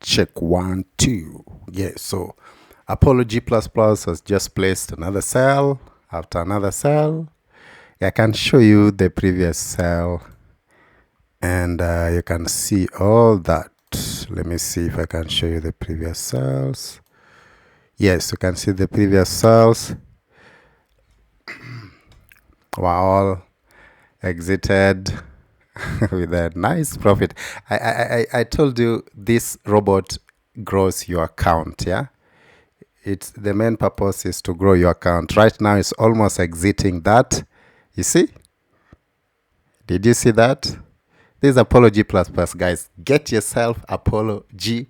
Check 1 2. Yeah, so Apollo G++ has just placed another cell after another cell. I can show you the previous cell, and you can see all that. Let me see if I can show you the previous cells. Yes, you can see the previous cells were all exited with a nice profit. I told you this robot grows your account. Yeah, it's the main purpose is to grow your account. Right now it's almost exiting that. You see, did you see that? This is Apollo G++, guys. Get yourself Apollo G++,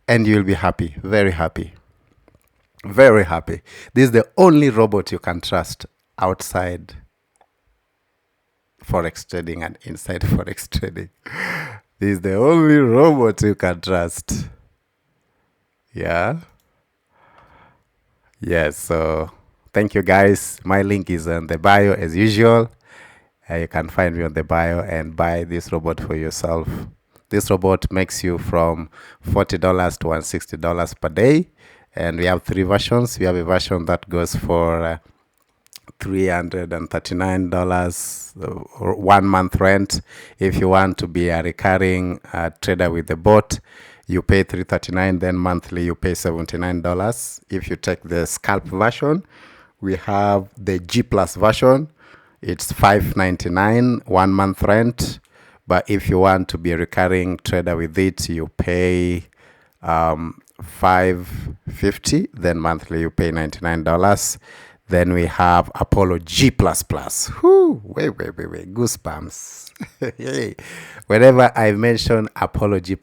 and you'll be happy, very happy, very happy. This is the only robot you can trust outside Forex trading and inside Forex trading. This is the only robot you can trust. Yeah. Yes. So thank you, guys. My link is in the bio as usual. You can find me on the bio and buy this robot for yourself. This robot makes you from $40 to $160 per day. And we have 3 versions. We have a version that goes for $339 or 1 month rent. If you want to be a recurring trader with the bot, you pay $339, then monthly you pay $79. If you take the scalp version, we have the G+ version. It's $599, 1 month rent. But if you want to be a recurring trader with it, you pay $550, then monthly you pay $99. Then we have Apollo G++. Whoo, wait, goosebumps. Whenever I mention Apollo G++,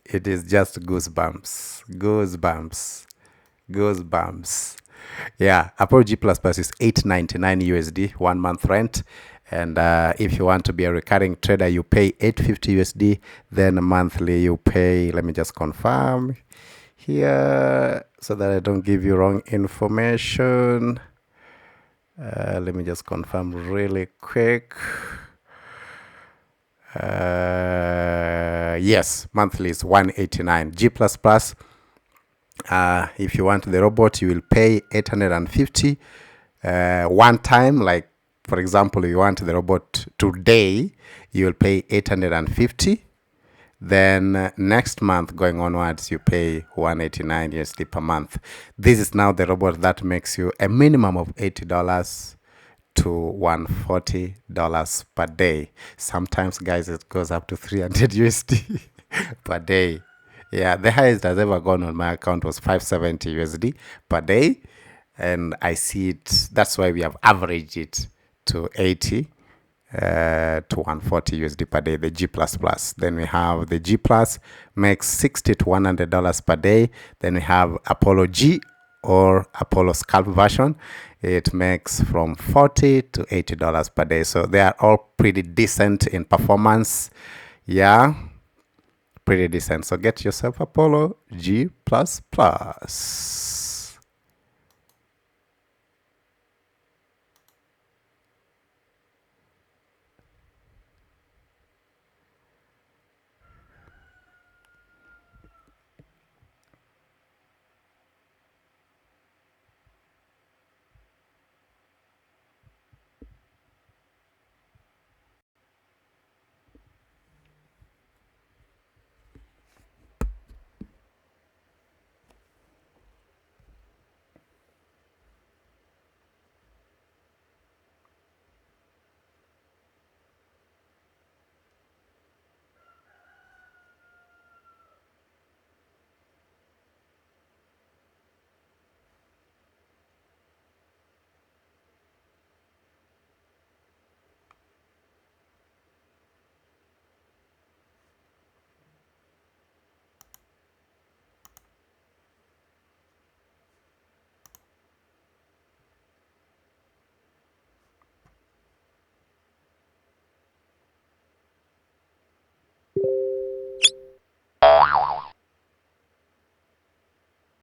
it is just goosebumps. Yeah, Apollo G++ is $899 USD, 1 month rent. And if you want to be a recurring trader, you pay $850 USD. Then monthly you pay, let me just confirm here so that I don't give you wrong information. Let me just confirm really quick. Yes, monthly is $189. G++. If you want the robot, you will pay $850 one time. Like, for example, you want the robot today, you will pay $850. Then next month going onwards, you pay $189 USD per month. This is now the robot that makes you a minimum of $80 to $140 per day. Sometimes, guys, it goes up to $300 USD per day. Yeah, the highest has ever gone on my account was $570 USD per day. And I see it, that's why we have averaged it to 80 to 140 USD per day, the G++. Then we have the G+, makes $60 to $100 per day. Then we have Apollo G or Apollo Scalp version. It makes from $40 to $80 per day. So they are all pretty decent in performance. Yeah, pretty decent. So get yourself Apollo G++.